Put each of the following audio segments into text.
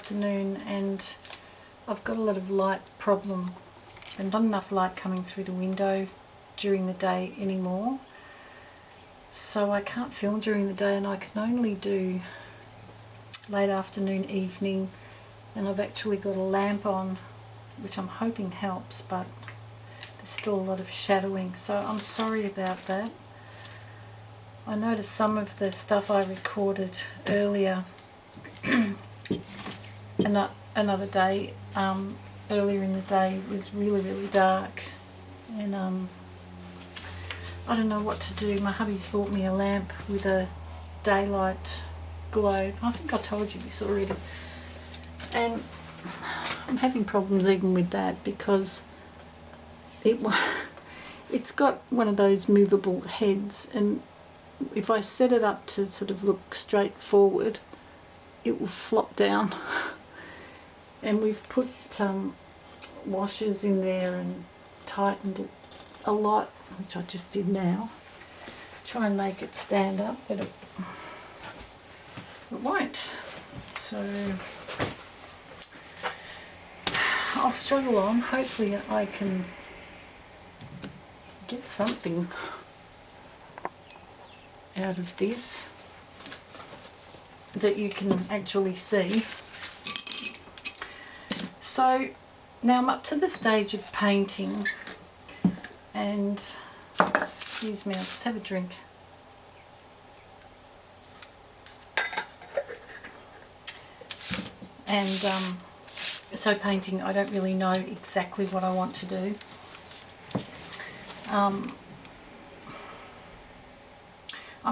afternoon and I've got a lot of light problem and not enough light coming through the window during the day anymore. So I can't film during the day and I can only do late afternoon, evening, and I've actually got a lamp on which I'm hoping helps, but there's still a lot of shadowing, so I'm sorry about that. I noticed some of the stuff I recorded earlier another day, earlier in the day, was really dark, and I don't know what to do. My hubby's bought me a lamp with a daylight globe. I think I told you this already, and I'm having problems even with that because it's got one of those movable heads, and if I set it up to sort of look straight forward, it will flop down. And we've put washers in there and tightened it a lot, which I just did now, try and make it stand up, but it won't. So I'll struggle on. Hopefully I can get something out of this that you can actually see. So now I'm up to the stage of painting, and excuse me, I'll just have a drink. And so painting, I don't really know exactly what I want to do. I'm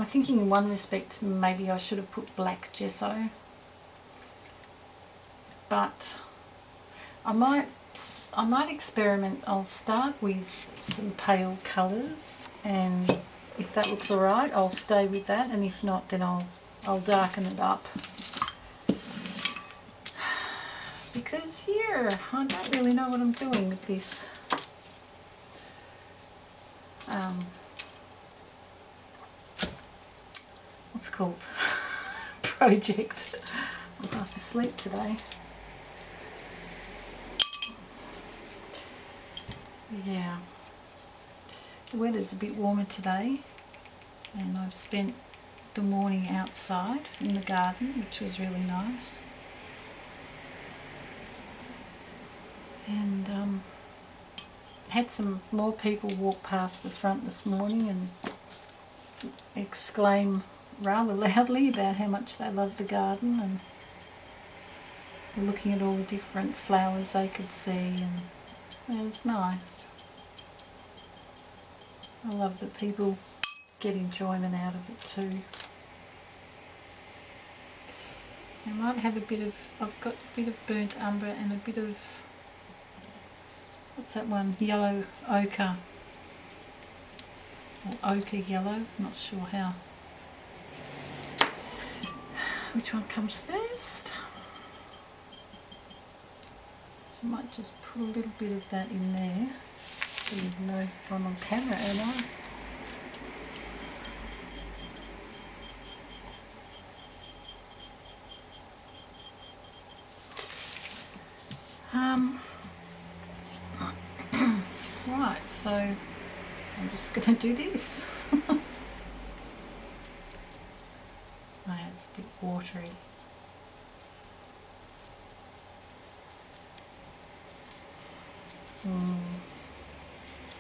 thinking in one respect maybe I should have put black gesso, but I might experiment. I'll start with some pale colours, and if that looks alright I'll stay with that, and if not then I'll darken it up. Because yeah, I don't really know what I'm doing with this what's it called? Project. I'm half asleep today. Yeah, the weather's a bit warmer today, and I've spent the morning outside in the garden, which was really nice. And had some more people walk past the front this morning and exclaim rather loudly about how much they love the garden, and looking at all the different flowers they could see, and it was nice. I love that people get enjoyment out of it too. I might have a bit of, I've got a bit of burnt umber and a bit of, what's that one, yellow ochre, or ochre yellow, not sure how, which one comes first. So I might just put a little bit of that in there. Don't even know if I'm on camera, am I? Right, so I'm just going to do this. Oh, it's a bit watery.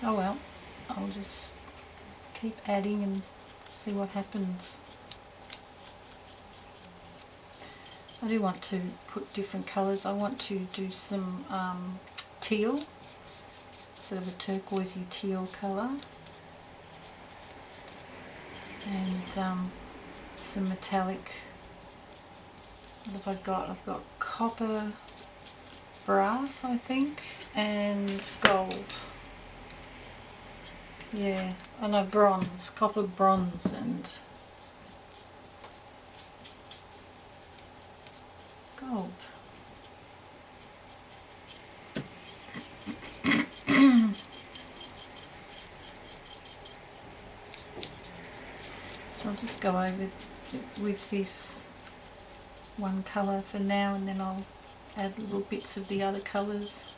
Oh well, I'll just keep adding and see what happens. I do want to put different colours. I want to do some teal, sort of a turquoisey teal colour, and some metallic. What have I got? I've got copper, brass I think, and gold. Yeah, I know, bronze, copper, bronze, and gold. So I'll just go over with this one colour for now, and then I'll add little bits of the other colours.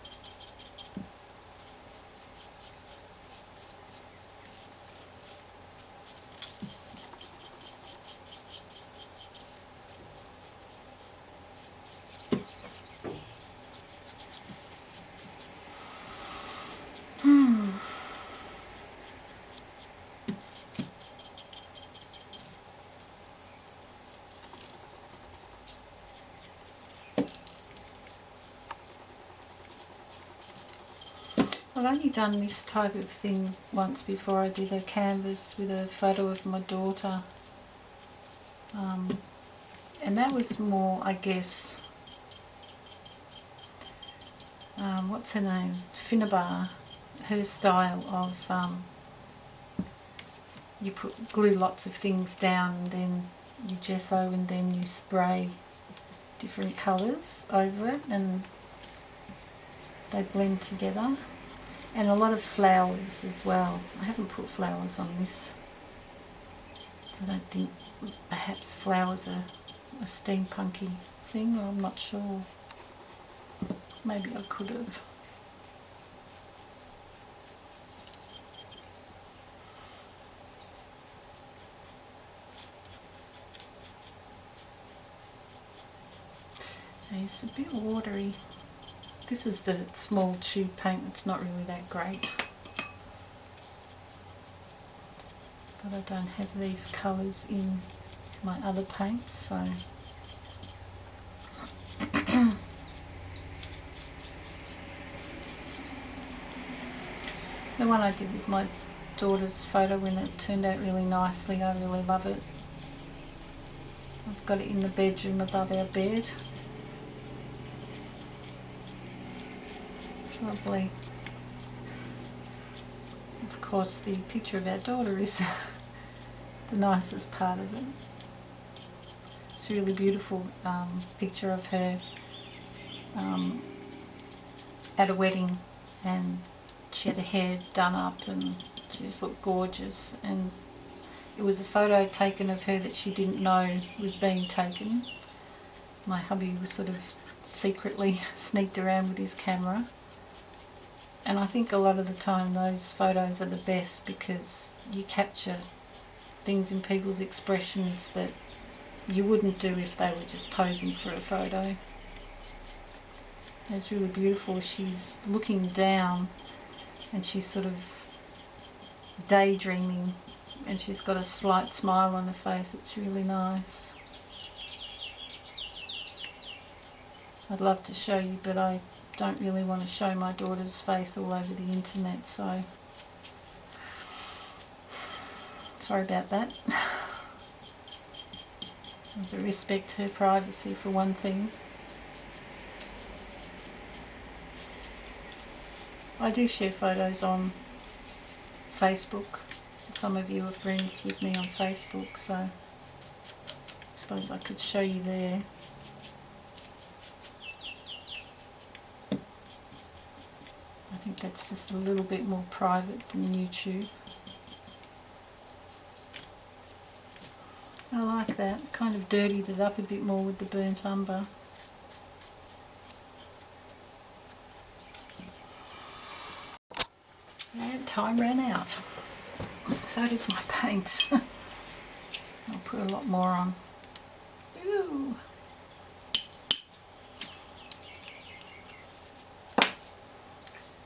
I've only done this type of thing once before. I did a canvas with a photo of my daughter, and that was more, I guess, what's her name, Finnabar, her style of you glue lots of things down and then you gesso and then you spray different colours over it and they blend together. And a lot of flowers as well. I haven't put flowers on this. So I don't think perhaps flowers are a steampunky thing, or I'm not sure. Maybe I could have. It's a bit watery. This is the small tube paint, it's not really that great. But I don't have these colours in my other paints, so the one I did with my daughter's photo when it turned out really nicely, I really love it. I've got it in the bedroom above our bed. Lovely. Of course, the picture of our daughter is the nicest part of it. It's a really beautiful picture of her at a wedding, and she had her hair done up and she just looked gorgeous, and it was a photo taken of her that she didn't know was being taken. My hubby was sort of secretly sneaked around with his camera. And I think a lot of the time those photos are the best because you capture things in people's expressions that you wouldn't do if they were just posing for a photo. It's really beautiful. She's looking down and she's sort of daydreaming and she's got a slight smile on her face. It's really nice. I'd love to show you, but I don't really want to show my daughter's face all over the internet, so sorry about that. I have to respect her privacy for one thing. I do share photos on Facebook. Some of you are friends with me on Facebook, so I suppose I could show you there. I think that's just a little bit more private than YouTube. I like that. Kind of dirtied it up a bit more with the burnt umber. And time ran out. So did my paint. I'll put a lot more on. Ooh.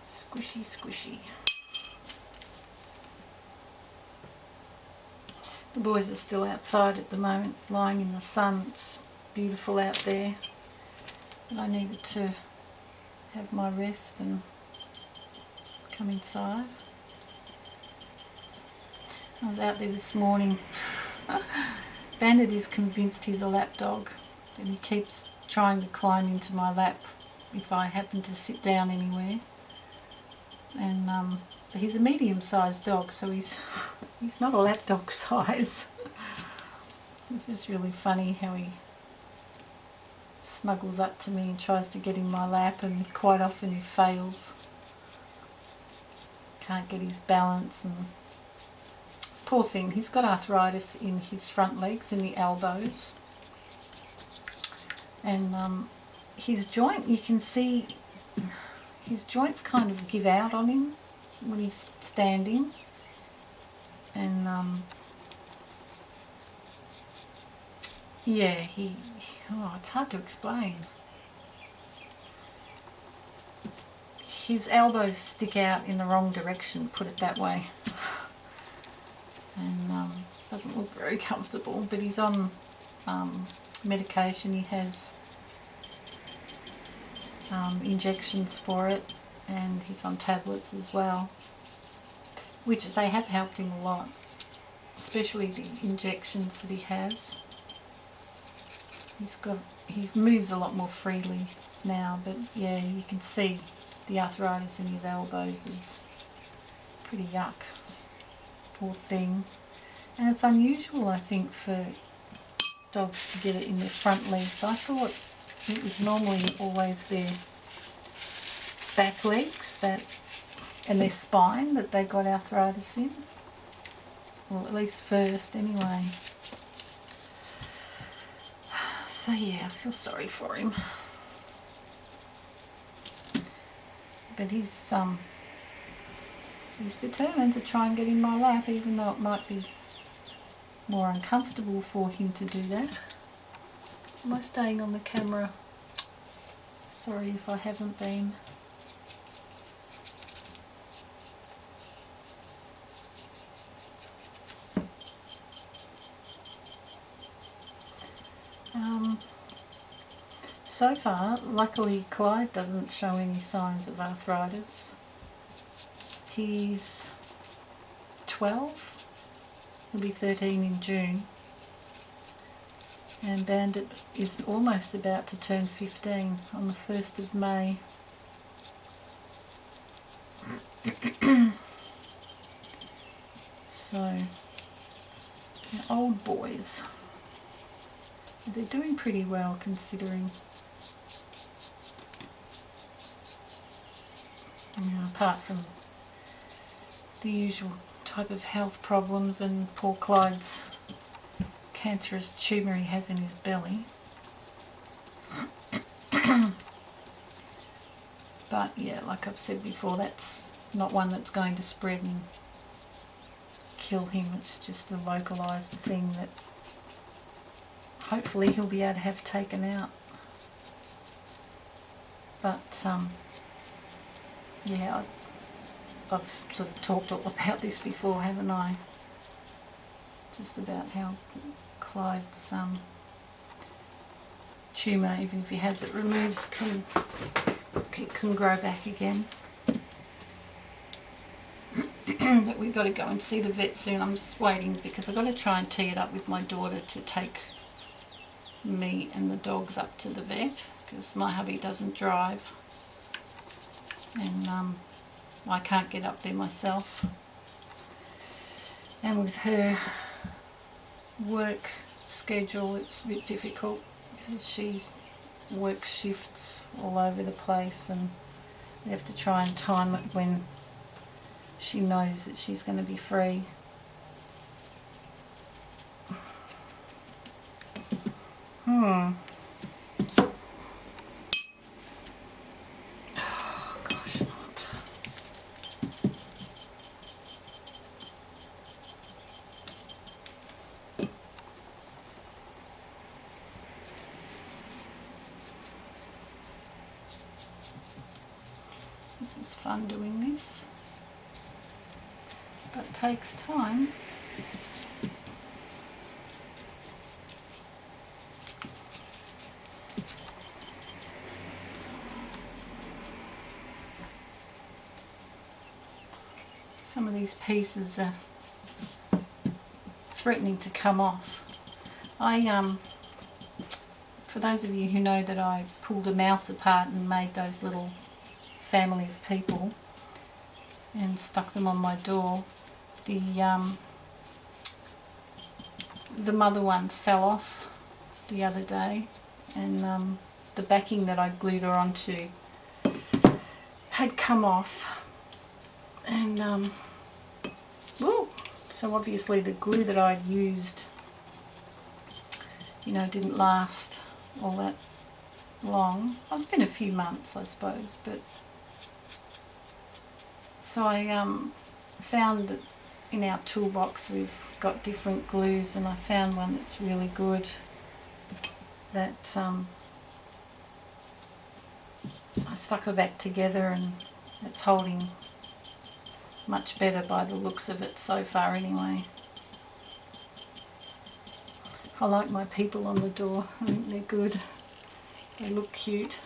Squishy, squishy. The boys are still outside at the moment, lying in the sun. It's beautiful out there. But I needed to have my rest and come inside. I was out there this morning. Bandit is convinced he's a lap dog and he keeps trying to climb into my lap if I happen to sit down anywhere. And he's a medium-sized dog, so he's not a lap dog size. This is really funny how he snuggles up to me and tries to get in my lap, and quite often he fails. Can't get his balance, and poor thing, he's got arthritis in his front legs, in the elbows, and his joint, you can see his joints kind of give out on him when he's standing, and yeah, it's hard to explain. His elbows stick out in the wrong direction, put it that way, and doesn't look very comfortable, but he's on medication. He has injections for it, and he's on tablets as well, which they have helped him a lot, especially the injections that he has. He moves a lot more freely now, but yeah, you can see the arthritis in his elbows is pretty yuck. Poor thing. And it's unusual, I think, for dogs to get it in their front legs. I thought it was normally always their back legs and their spine that they got arthritis in. Well, at least first anyway. So yeah, I feel sorry for him. But he's determined to try and get in my lap, even though it might be more uncomfortable for him to do that. Am I staying on the camera? Sorry if I haven't been. So far, luckily Clyde doesn't show any signs of arthritis. He's 12, he'll be 13 in June, and Bandit is almost about to turn 15 on the 1st of May. So, they're old boys. They're doing pretty well considering. Apart from the usual type of health problems and poor Clyde's cancerous tumour he has in his belly. But yeah, like I've said before, that's not one that's going to spread and kill him. It's just a localised thing that hopefully he'll be able to have taken out. But yeah, I've sort of talked all about this before, haven't I? Just about how Clyde's tumour, even if he has it removed, can grow back again. But we've got to go and see the vet soon. I'm just waiting because I've got to try and tee it up with my daughter to take me and the dogs up to the vet, because my hubby doesn't drive. And I can't get up there myself, and with her work schedule it's a bit difficult because she works shifts all over the place, and we have to try and time it when she knows that she's going to be free. This is fun doing this, but it takes time. Some of these pieces are threatening to come off. For those of you who know that I pulled a mouse apart and made those little family of people and stuck them on my door, the mother one fell off the other day, and the backing that I glued her onto had come off, and so obviously the glue that I'd used, didn't last all that long. It's been a few months, I suppose, but so I found that in our toolbox we've got different glues, and I found one that's really good that I stuck her back together, and it's holding much better by the looks of it so far anyway. I like my people on the door. I think they're good. They look cute.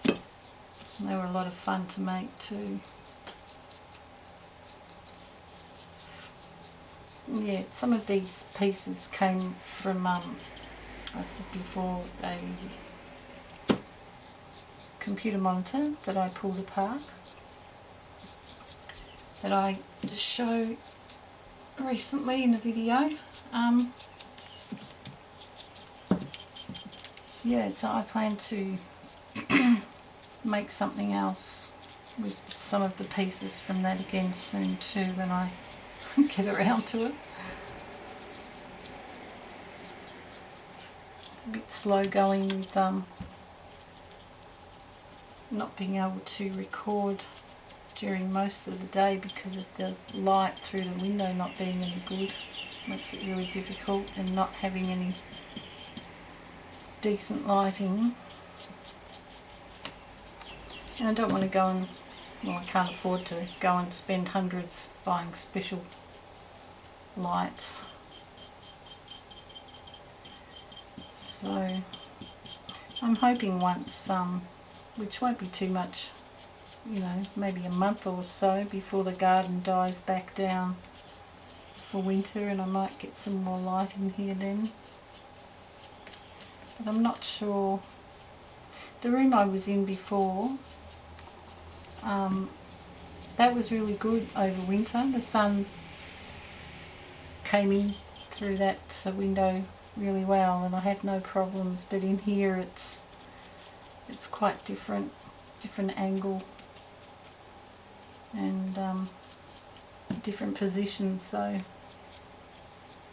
And they were a lot of fun to make too. Yeah, some of these pieces came from, I said before, a computer monitor that I pulled apart, that I just showed recently in a video. Yeah, so I plan to make something else with some of the pieces from that again soon too, when I get around to it. It's a bit slow going with not being able to record during most of the day because of the light through the window not being any good. Makes it really difficult, and not having any decent lighting. And I don't want to go and, well, I can't afford to go and spend hundreds buying special lights. So I'm hoping once, which won't be too much, you know, maybe a month or so before the garden dies back down for winter, and I might get some more light in here then. But I'm not sure. The room I was in before, that was really good over winter. The sun came in through that window really well, and I had no problems. But in here, it's quite different angle and different positions, so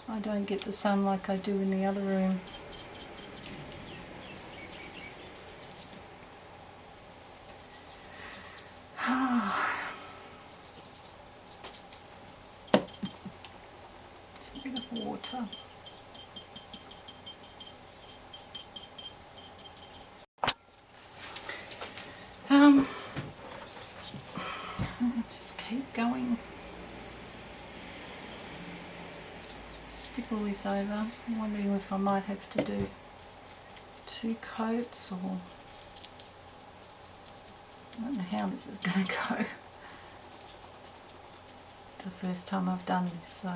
I don't get the sun like I do in the other room. It's a bit of water. Let's just keep going. Stick all this over. I'm wondering if I might have to do 2 coats, or I don't know how this is going to go. It's the first time I've done this, so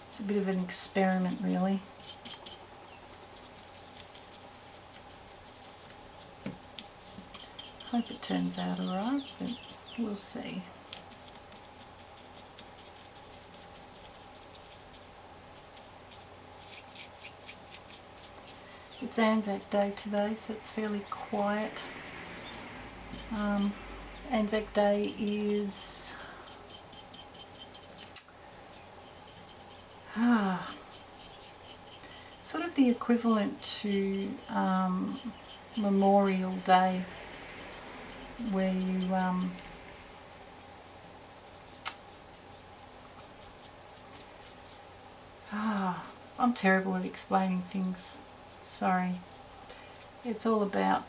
it's a bit of an experiment really. Hope it turns out alright, but we'll see. It's Anzac Day today, so it's fairly quiet. Anzac Day is sort of the equivalent to Memorial Day, where you I'm terrible at explaining things, sorry. It's all about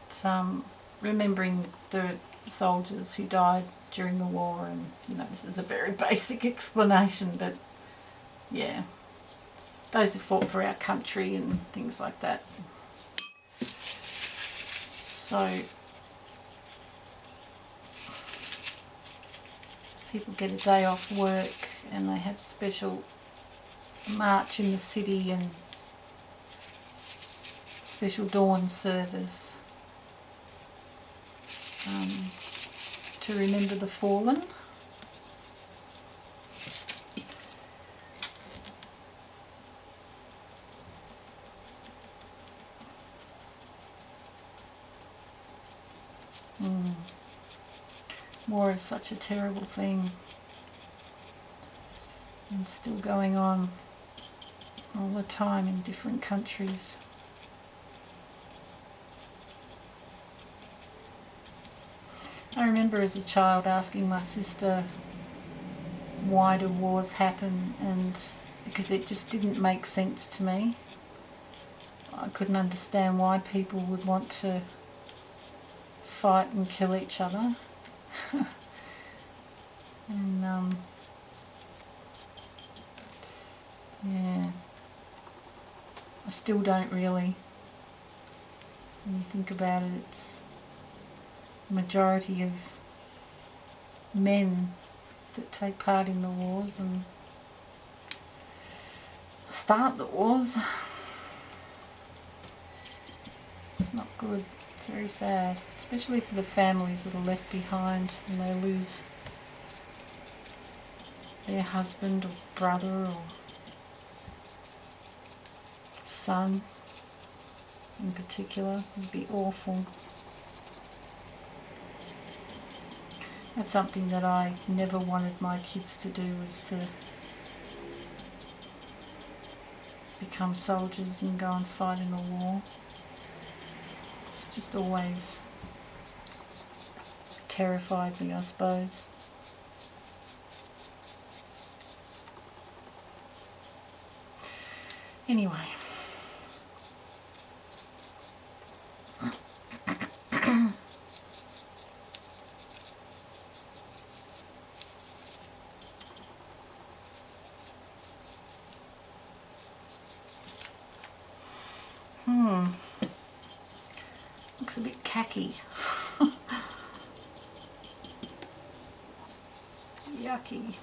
remembering the soldiers who died during the war, and you know, this is a very basic explanation, but yeah, those who fought for our country and things like that. So people get a day off work and they have a special march in the city and special dawn service to remember the fallen. War is such a terrible thing, and still going on all the time in different countries. I remember as a child asking my sister, why do wars happen? And because it just didn't make sense to me. I couldn't understand why people would want to fight and kill each other. And yeah, I still don't really. When you think about it, it's the majority of men that take part in the wars and start the wars. It's not good. It's very sad, especially for the families that are left behind and they lose their husband or brother or son in particular. It would be awful. That's something that I never wanted my kids to do, was to become soldiers and go and fight in a war. It's just always terrified me, I suppose. Anyway. Looks a bit khaki. Yucky.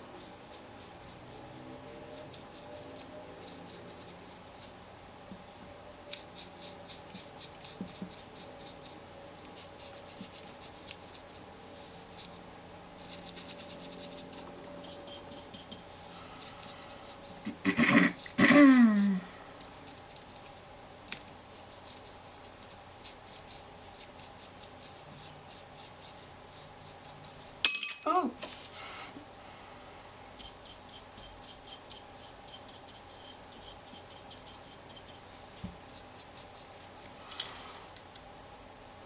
Oh!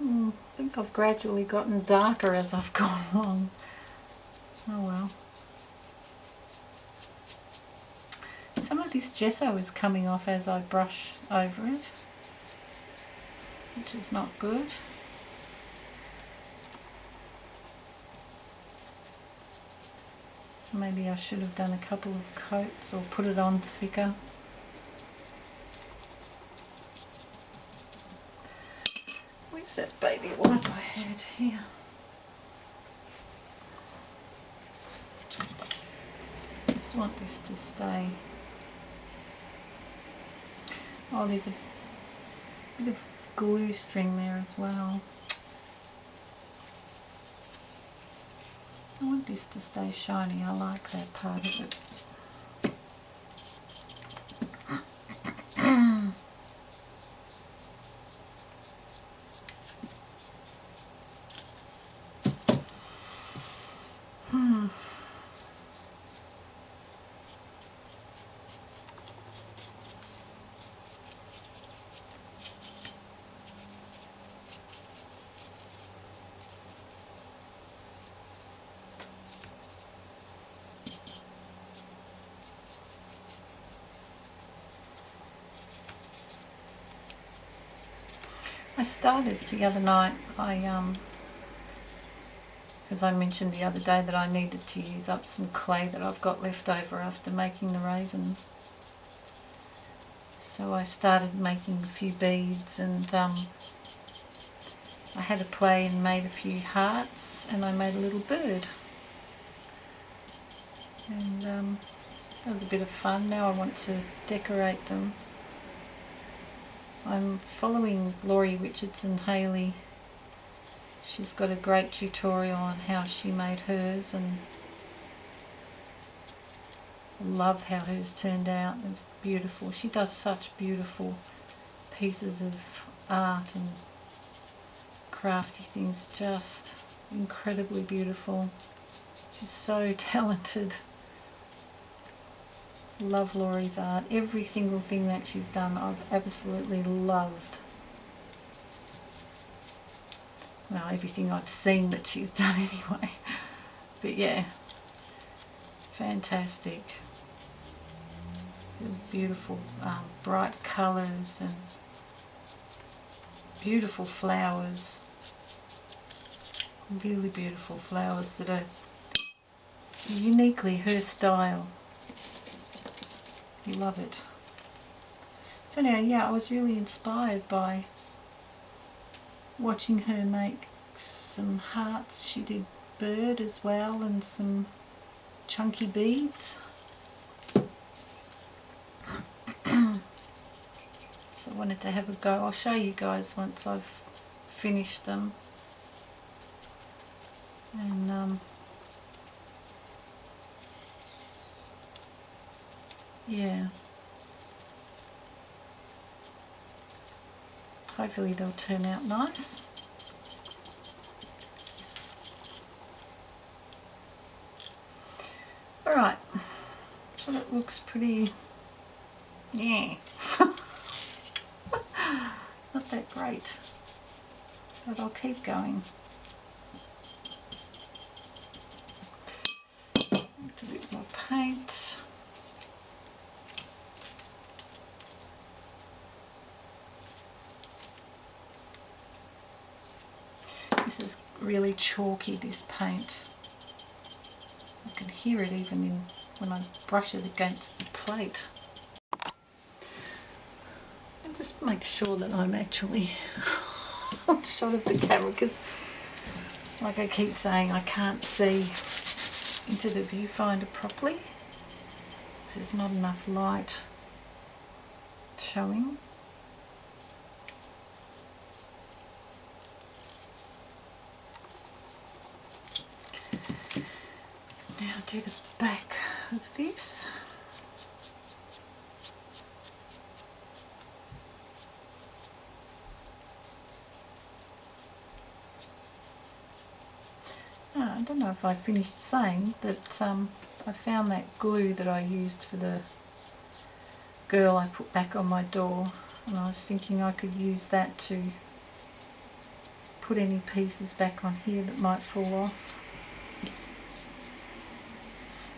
I think I've gradually gotten darker as I've gone along. Oh well. Some of this gesso is coming off as I brush over it, which is not good. Maybe I should have done a couple of coats or put it on thicker. Where's that baby wipe I had here? Just want this to stay. Oh, there's a bit of glue string there as well. I want this to stay shiny. I like that part of it. I started the other night, because I mentioned the other day that I needed to use up some clay that I've got left over after making the raven. So I started making a few beads, and I had a play and made a few hearts, and I made a little bird. And that was a bit of fun. Now I want to decorate them. I'm following Laurie Richardson Haley. She's got a great tutorial on how she made hers, and I love how hers turned out. It's beautiful. She does such beautiful pieces of art and crafty things, just incredibly beautiful. She's so talented. Love Laurie's art. Every single thing that she's done I've absolutely loved. well, everything I've seen that she's done anyway. But yeah, fantastic. Beautiful bright colours and beautiful flowers. Really beautiful flowers that are uniquely her style. Love it. So now, yeah, I was really inspired by watching her make some hearts. She did bird as well and some chunky beads. So I wanted to have a go. I'll show you guys once I've finished them. And yeah, hopefully they'll turn out nice. Alright, so that looks pretty, yeah, not that great, but I'll keep going. A bit more paint. This is really chalky, this paint. I can hear it even when I brush it against the plate. And just make sure that I'm actually on shot of the camera, because like I keep saying, I can't see into the viewfinder properly. There's not enough light showing. Now do the back of this. I don't know if I finished saying that I found that glue that I used for the girl I put back on my door, and I was thinking I could use that to put any pieces back on here that might fall off.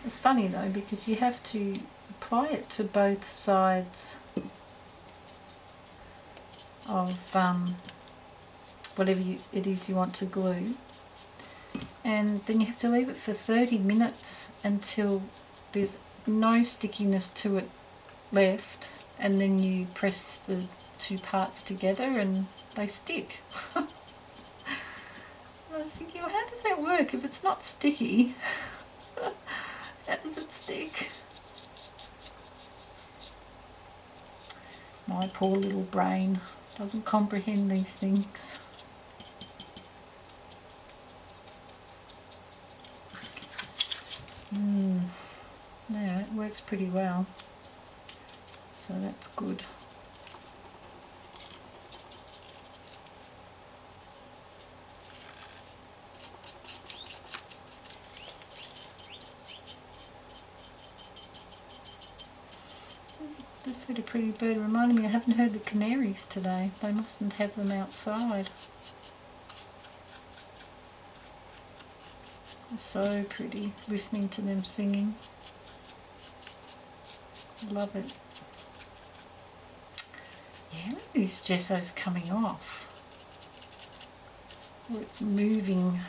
It's funny though, because you have to apply it to both sides of whatever it is you want to glue, and then you have to leave it for 30 minutes until there's no stickiness to it left, and then you press the two parts together and they stick. I was thinking, well, how does that work if it's not sticky? How does it stick? My poor little brain doesn't comprehend these things. Yeah, it works pretty well, so that's good. This little pretty bird reminded me I haven't heard the canaries today. They mustn't have them outside. It's so pretty listening to them singing. Love it. Yeah, look at these gessos coming off. Or it's moving.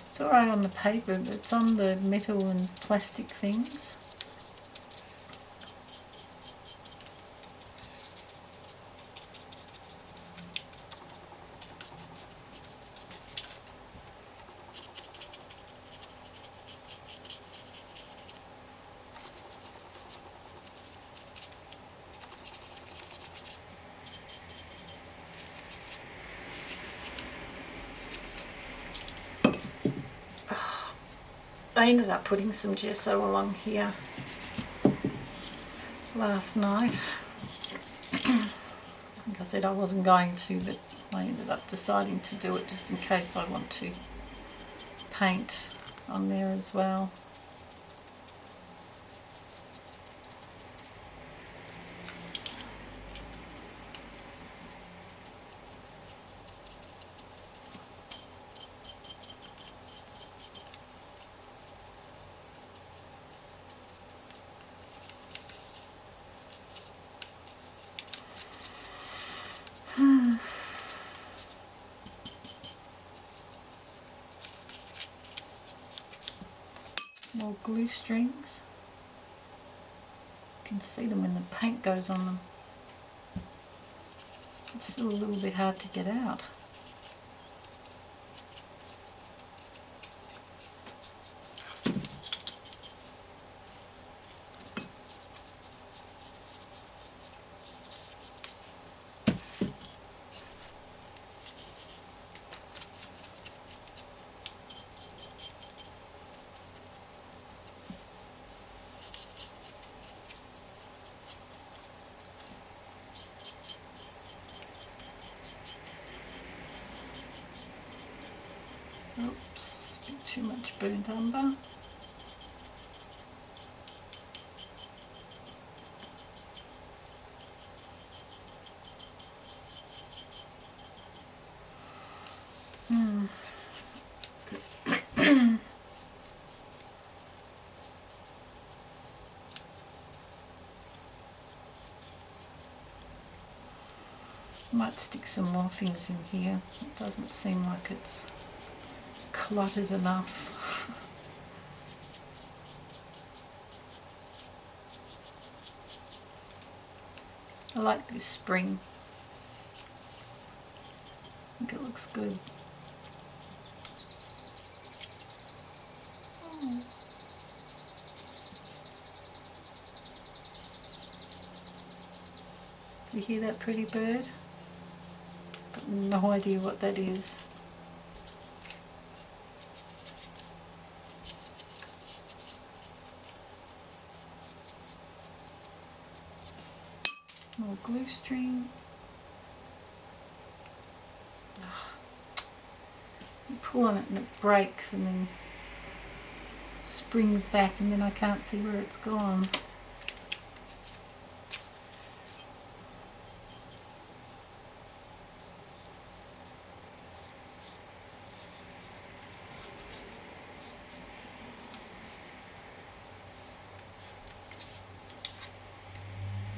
It's alright on the paper, but it's on the metal and plastic things. I ended up putting some gesso along here last night. Like I said, I wasn't going to, but I ended up deciding to do it just in case I want to paint on there as well. more glue strings. You can see them when the paint goes on them. It's still a little bit hard to get out. Oops, a bit too much burnt umber. Might stick some more things in here. It doesn't seem like it's cluttered enough. I like this spring. I think it looks good. You hear that pretty bird? Got no idea what that is. More glue string. You pull on it and it breaks and then springs back, and then I can't see where it's gone.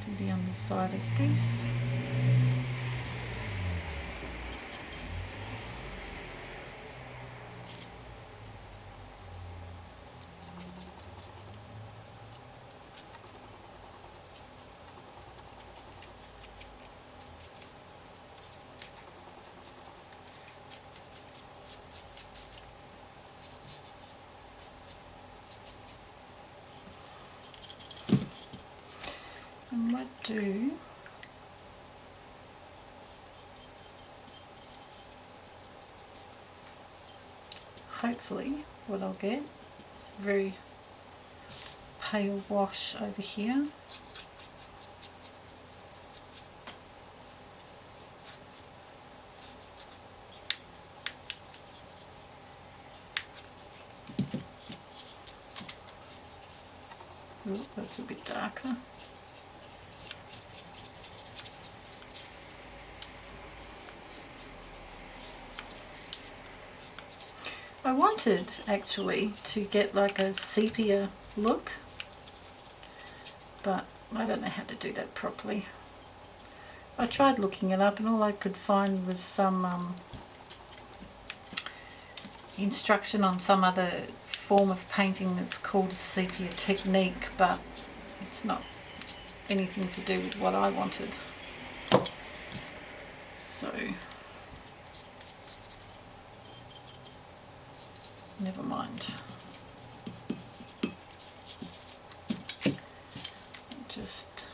Do the underside of this. I might do hopefully what I'll get is a very pale wash over here. Oh, that's a bit darker. I wanted actually to get like a sepia look, but I don't know how to do that properly. I tried looking it up and all I could find was some instruction on some other form of painting that's called a sepia technique, but it's not anything to do with what I wanted. So never mind. Just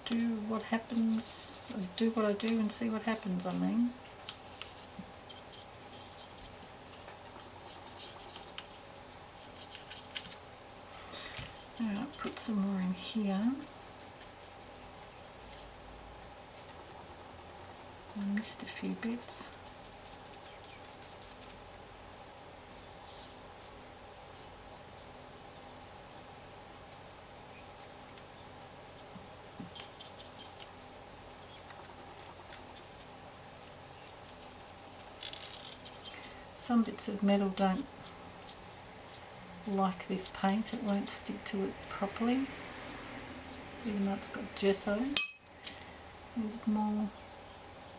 do what happens, do what I do and see what happens, I mean. Alright, put some more in here. I missed a few bits. Some bits of metal don't like this paint, it won't stick to it properly, even though it's got gesso. There's more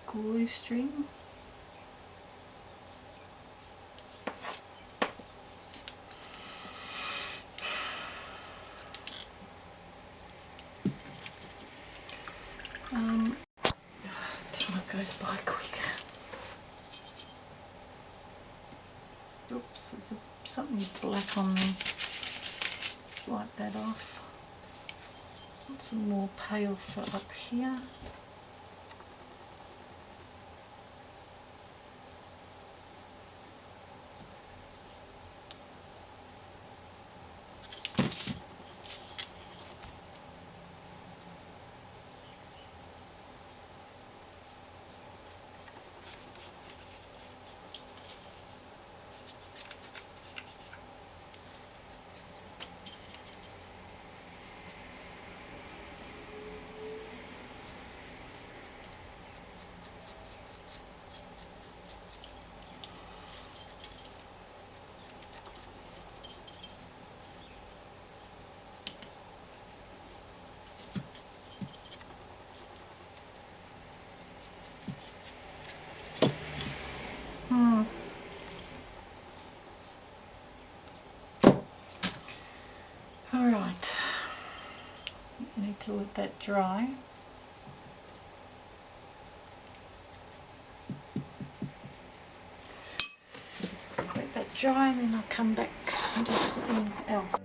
glue string. Oops, there's something black on there. Let's wipe that off. And some more pale for up here. Alright, need to let that dry. Let that dry and then I'll come back and do something else.